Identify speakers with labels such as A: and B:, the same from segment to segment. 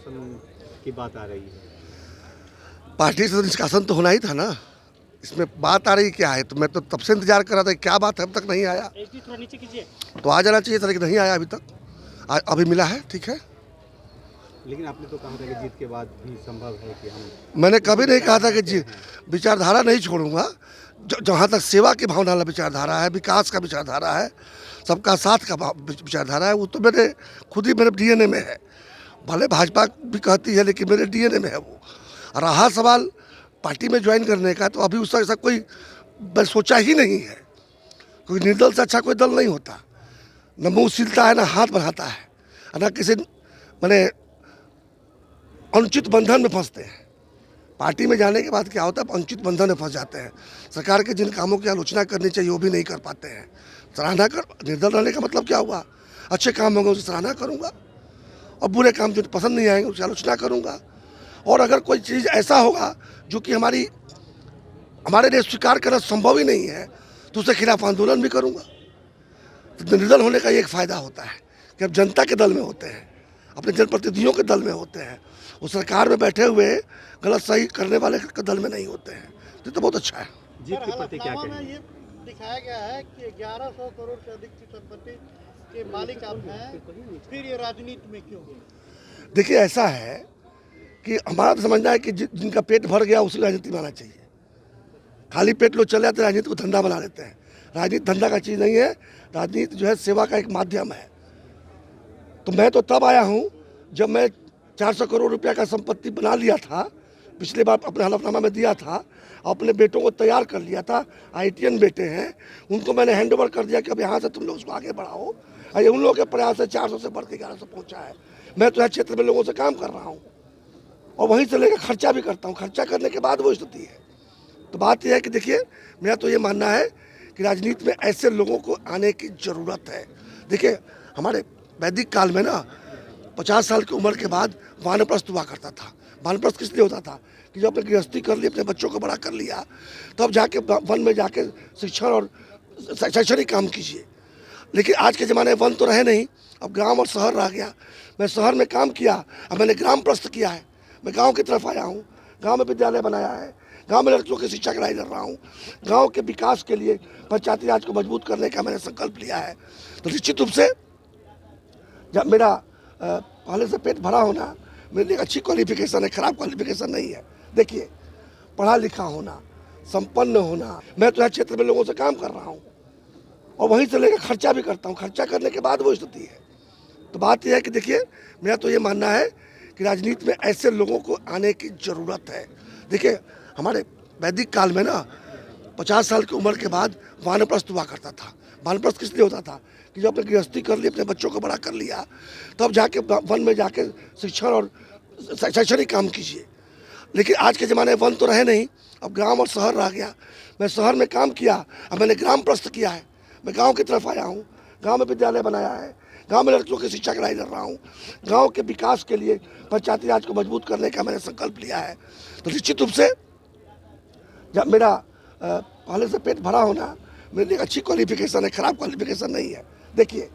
A: निष्कासन की बात आ रही है।
B: पार्टी से तो निष्कासन तो होना ही था ना। इसमें बात आ रही क्या है? तो मैं तो तब से इंतजार कर रहा था, क्या बात है, अब तक नहीं आया।
C: थोड़ा नीचे कीजिए।
B: तो आ जाना चाहिए था, लेकिन नहीं आया अभी तक। अभी मिला है, ठीक है।
A: लेकिन आपने तो कहा था कि जीत के बाद भी संभव है कि हम
B: मैंने कभी नहीं कहा था कि जी विचारधारा नहीं छोड़ूंगा। जहाँ तक सेवा की भावना वाला विचारधारा है, विकास का विचारधारा है, सबका साथ का विचारधारा है, वो तो मेरे खुद ही मेरे डीएनए में है। भले भाजपा भी कहती है, लेकिन मेरे डीएनए में है वो। और रहा सवाल पार्टी में ज्वाइन करने का, तो अभी उसका ऐसा कोई मैं सोचा ही नहीं है। कोई निर्दल से अच्छा कोई दल नहीं होता। न मुँह सिलता है, न हाथ बढ़ाता है, न किसी मैंने अनुचित बंधन में फंसते हैं। पार्टी में जाने के बाद क्या होता है, अनुचित बंधन में फंस जाते हैं। सरकार के जिन कामों की आलोचना करनी चाहिए वो भी नहीं कर पाते हैं। सराहना कर निर्दल रहने का मतलब क्या हुआ? अच्छे काम होंगे उसकी सराहना करूँगा, और बुरे काम जो पसंद नहीं आएंगे उसकी आलोचना करूँगा। और अगर कोई चीज़ ऐसा होगा जो कि हमारे लिए स्वीकार करना संभव ही नहीं है, तो उसके खिलाफ आंदोलन भी करूँगा। तो निर्दल होने का ये एक फ़ायदा होता है कि अब जनता के दल में होते हैं, अपने जनप्रतिनिधियों के दल में होते हैं। वो सरकार में बैठे हुए गलत सही करने वाले के दल में नहीं होते हैं। तो बहुत अच्छा है।
A: जीत के प्रति क्या कहेंगे?
C: ये दिखाया गया है कि 1100 करोड़ से अधिक की संपत्ति के मालिक आप हैं, फिर ये राजनीति में क्यों?
B: देखिए, ऐसा है कि हमारा तो समझना है कि जिनका पेट भर गया उसी राजनीति में आना चाहिए। खाली पेट लोग चले जाते हैं, राजनीति को धंधा बना लेते हैं। राजनीति धंधा का चीज़ नहीं है। राजनीति जो है सेवा का एक माध्यम है। तो मैं तो तब आया हूँ जब मैं 400 करोड़ रुपया का संपत्ति बना लिया था, पिछले बार अपने हलफनामा में दिया था, अपने बेटों को तैयार कर लिया था। IITian बेटे हैं, उनको मैंने हैंड ओवर कर दिया कि अब यहाँ से तुम लोग उसको आगे बढ़ाओ। और ये उन लोगों के प्रयास से 400 से बढ़ के 1100 पहुँचा है। मैं तो यहाँ क्षेत्र में लोगों से काम कर रहा हूँ, और वहीं से लेकर खर्चा भी करता हूँ। खर्चा करने के बाद वो स्थिति है। तो बात यह है कि देखिए, मेरा तो ये मानना है कि राजनीति में ऐसे लोगों को आने की ज़रूरत है। देखिए, हमारे वैदिक काल में ना 50 साल की उम्र के बाद वानप्रस्थ हुआ करता था। वानप्रस्थ किस लिए होता था कि जब अपने गृहस्थी कर ली, अपने बच्चों को बड़ा कर लिया, तब जाके वन में जाके शिक्षण और शैक्षणिक काम कीजिए। लेकिन आज के ज़माने में वन तो रहे नहीं, अब ग्राम और शहर रह गया। मैं शहर में काम किया, अब मैंने ग्राम प्रस्थ किया है। मैं गाँव की तरफ आया हूँ, गाँव में विद्यालय बनाया है, गांव में लड़कियों की शिक्षा कराई कर रहा हूँ। गांव के विकास के लिए पंचायती राज को मजबूत करने का मैंने संकल्प लिया है। तो निश्चित रूप से जब मेरा पहले से पेट भरा होना मेरे लिए अच्छी क्वालिफिकेशन है, खराब क्वालिफिकेशन नहीं है। देखिए, पढ़ा लिखा होना, संपन्न होना, मैं तो यहाँ क्षेत्र में लोगों से काम कर रहा हूँ, और वहीं से लेकर खर्चा भी करता हूँ। खर्चा करने के बाद वो स्थिति है। तो बात यह है कि देखिए, मेरा तो ये मानना है कि राजनीति में ऐसे लोगों को आने की ज़रूरत है। देखिए, हमारे वैदिक काल में ना 50 साल की उम्र के बाद वानप्रस्थ हुआ करता था। वानप्रस्थ किस लिए होता था कि जब अपने गृहस्थी कर ली, अपने बच्चों को बड़ा कर लिया, तब जाके वन में जाके शिक्षण और शैक्षणिक काम कीजिए। लेकिन आज के ज़माने में वन तो रहे नहीं, अब ग्राम और शहर रह गया। मैं शहर में काम किया, अब मैंने ग्राम प्रस्थ किया है। मैं गाँव की तरफ आया हूँ, गाँव में विद्यालय बनाया है, गांव में लड़कियों की शिक्षा कराई कर रहा हूँ। गांव के विकास के लिए पंचायती राज को मजबूत करने का मैंने संकल्प लिया है। तो निश्चित रूप से जब मेरा पहले से पेट भरा होना मेरे लिए अच्छी क्वालिफिकेशन है, खराब क्वालिफिकेशन नहीं है। देखिए,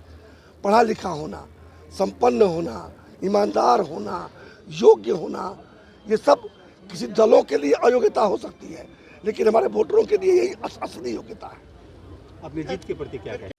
B: पढ़ा लिखा होना, संपन्न होना, ईमानदार होना, योग्य होना, ये सब किसी दलों के लिए अयोग्यता हो सकती है, लेकिन हमारे वोटरों के लिए यही असली योग्यता है।
A: अपनी जीत के प्रति क्या कहेंगे?